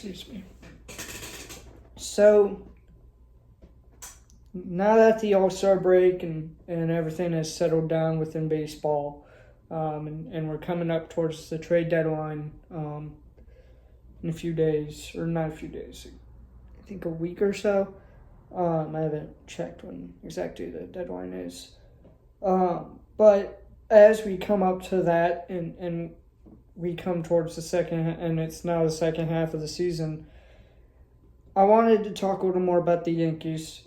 Excuse me. So, now that the All-Star break and everything has settled down within baseball, and we're coming up towards the trade deadline in a few days, or not a few days, I think a week or so. I haven't checked when exactly the deadline is. But as we come up to that and we come towards the second, and it's now the second half of the season, I wanted to talk a little more about the Yankees,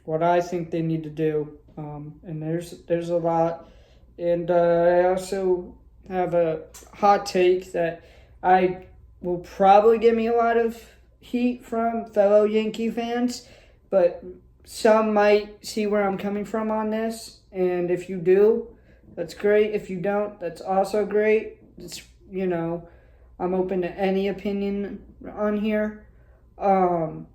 what I think they need to do, and there's a lot, and I also have a hot take that I will probably give me a lot of heat from fellow Yankee fans, but some might see where I'm coming from on this, and if you do, that's great. If you don't, that's also great. It's, I'm open to any opinion on here. But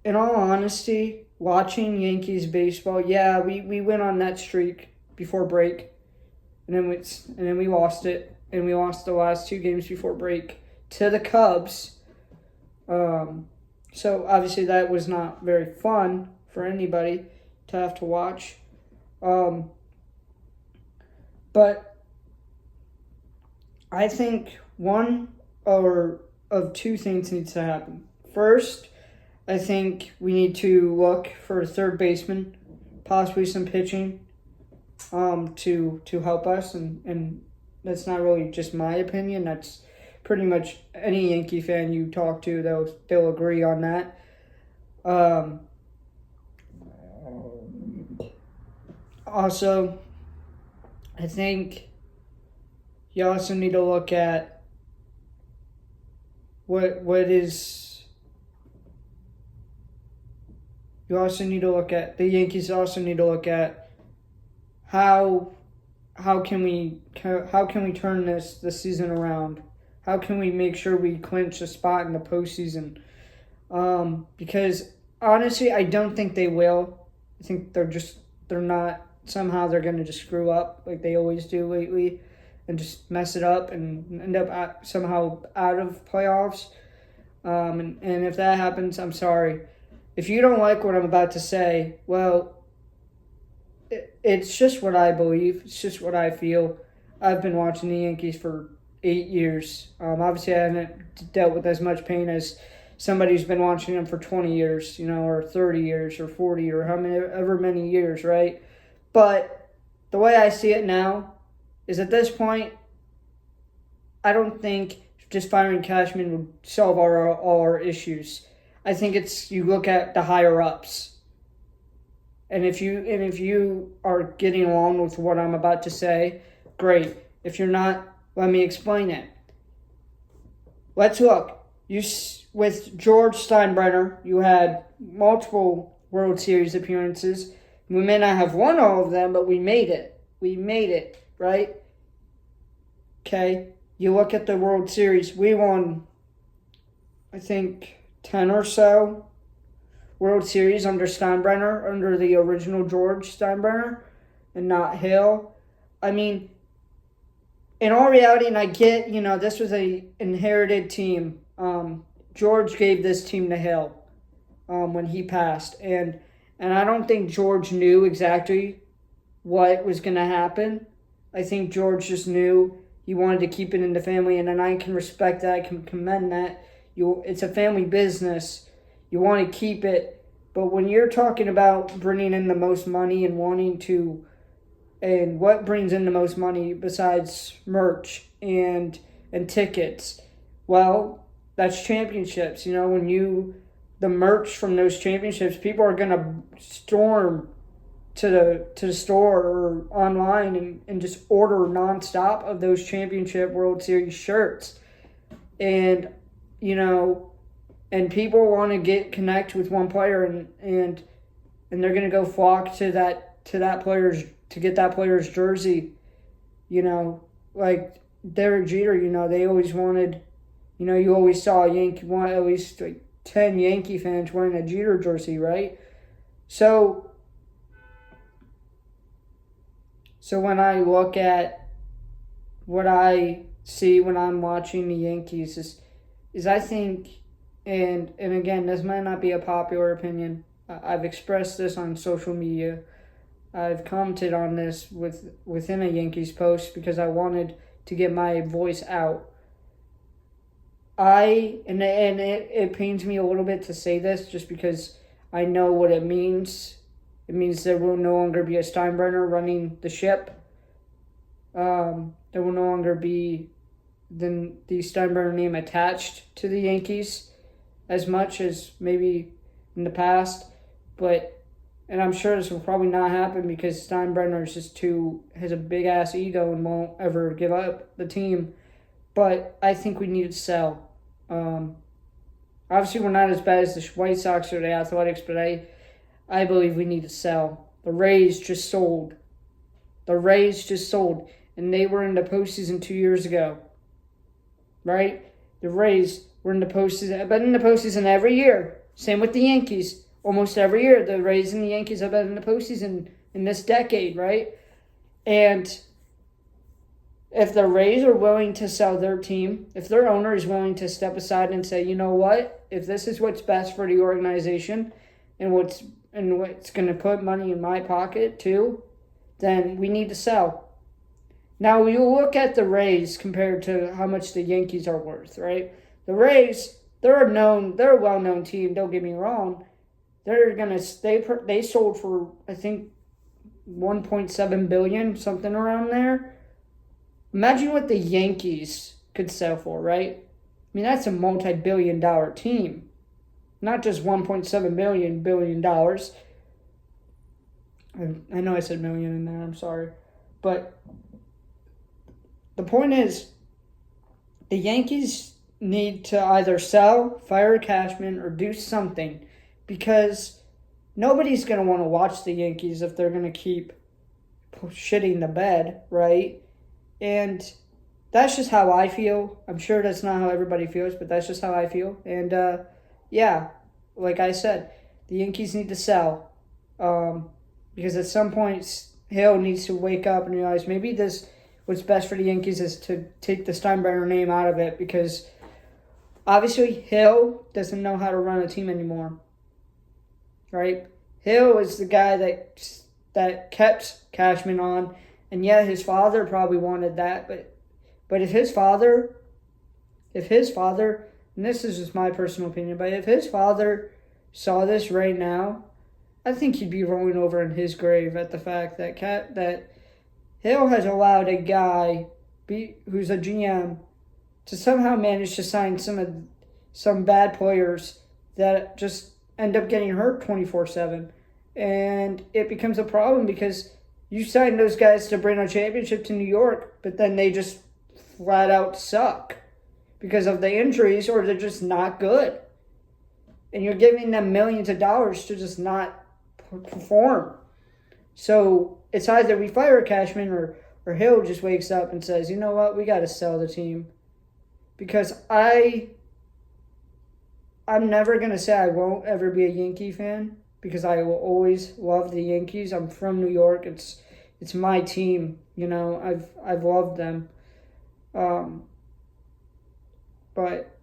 in all honesty, watching Yankees baseball, yeah, we went on that streak before break, and then we lost it, and we lost the last two games before break to the Cubs. So obviously that was not very fun for anybody to have to watch. But I think one or of two things needs to happen. First, I think we need to look for a third baseman, possibly some pitching, to help us, and that's not really just my opinion. That's pretty much any Yankee fan you talk to, they'll agree on that. Also, I think you also need to look at the Yankees also need to look at how can we turn this season around? How can we make sure we clinch a spot in the postseason? Because honestly, I don't think they will. I think they're not. Somehow they're going to just screw up like they always do lately, and just mess it up and end up somehow out of playoffs. And if that happens, I'm sorry. If you don't like what I'm about to say, well, it's just what I believe. It's just what I feel. I've been watching the Yankees for 8 years. Obviously, I haven't dealt with as much pain as somebody who's been watching them for 20 years, or 30 years, or 40, or however many years, right? But the way I see it now is at this point, I don't think just firing Cashman would solve all our issues. I think you look at the higher ups. And if you are getting along with what I'm about to say, great. If you're not, let me explain it. Let's look. With George Steinbrenner, you had multiple World Series appearances. We may not have won all of them, but we made it. We made it, right? Okay. You look at the World Series. We won, I think, 10 or so World Series under Steinbrenner, under the original George Steinbrenner, and not Hill. I mean, in all reality, and I get, this was a inherited team. George gave this team to Hill when he passed, and I don't think George knew exactly what was going to happen. I think George just knew he wanted to keep it in the family, and then I can respect that. I can commend that. It's a family business. You want to keep it. But when you're talking about bringing in the most money and what brings in the most money besides merch and tickets? Well, that's championships. The merch from those championships, people are going to storm to the store or online and just order nonstop of those championship World Series shirts. And, and people want to connect with one player and they're going to go flock to that player's, to get that player's jersey. Like Derek Jeter, they always wanted, you always saw at least like 10 Yankee fans wearing a Jeter jersey, right? So when I look at what I see when I'm watching the Yankees is I think, and again, this might not be a popular opinion. I've expressed this on social media. I've commented on this within a Yankees post because I wanted to get my voice out. It pains me a little bit to say this just because I know what it means. It means there will no longer be a Steinbrenner running the ship. There will no longer be the Steinbrenner name attached to the Yankees as much as maybe in the past. And I'm sure this will probably not happen because Steinbrenner is just has a big ass ego and won't ever give up the team. But I think we need to sell. Obviously, we're not as bad as the White Sox or the Athletics, but I believe we need to sell. The Rays just sold. And they were in the postseason 2 years ago. Right? The Rays were in the postseason. I've been in the postseason every year. Same with the Yankees. Almost every year, the Rays and the Yankees have been in the postseason in this decade, right? And if the Rays are willing to sell their team, if their owner is willing to step aside and say, you know what, if this is what's best for the organization and what's going to put money in my pocket too, then we need to sell. Now, you look at the Rays compared to how much the Yankees are worth, right? The Rays, they're a well-known team, don't get me wrong. They sold for, I think, $1.7 billion, something around there. Imagine what the Yankees could sell for, right? I mean, that's a multi-billion-dollar team. Not just $1.7 billion. I know I said million in there, I'm sorry. But the point is, the Yankees need to either sell, fire Cashman, or do something. Because nobody's going to want to watch the Yankees if they're going to keep shitting the bed, right? And that's just how I feel. I'm sure that's not how everybody feels, but that's just how I feel. And, like I said, the Yankees need to sell. Because at some point, Hill needs to wake up and realize maybe what's best for the Yankees is to take the Steinbrenner name out of it. Because obviously, Hill doesn't know how to run a team anymore. Right? Hill is the guy that kept Cashman on, and yeah, his father probably wanted that, but if his father, and this is just my personal opinion, but if his father saw this right now, I think he'd be rolling over in his grave at the fact that Hill has allowed a guy who's a GM to somehow manage to sign some bad players that just end up getting hurt 24/7. And it becomes a problem because you sign those guys to bring a championship to New York, but then they just flat out suck because of the injuries or they're just not good. And you're giving them millions of dollars to just not perform. So it's either we fire Cashman or Hill just wakes up and says, you know what, we got to sell the team. Because I'm never going to say I won't ever be a Yankee fan because I will always love the Yankees. I'm from New York. It's my team. You know, I've loved them. But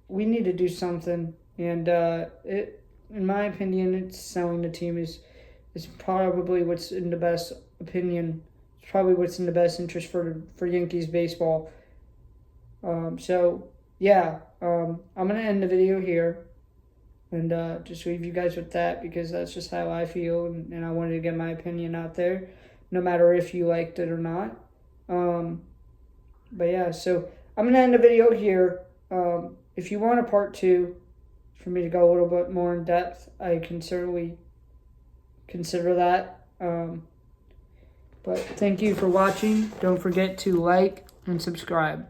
we need to do something. And in my opinion, it's selling the team is probably what's in the best opinion. It's probably what's in the best interest for Yankees baseball. I'm going to end the video here and just leave you guys with that because that's just how I feel and I wanted to get my opinion out there no matter if you liked it or not. So I'm going to end the video here. If you want a part 2 for me to go a little bit more in depth, I can certainly consider that. But thank you for watching. Don't forget to like and subscribe.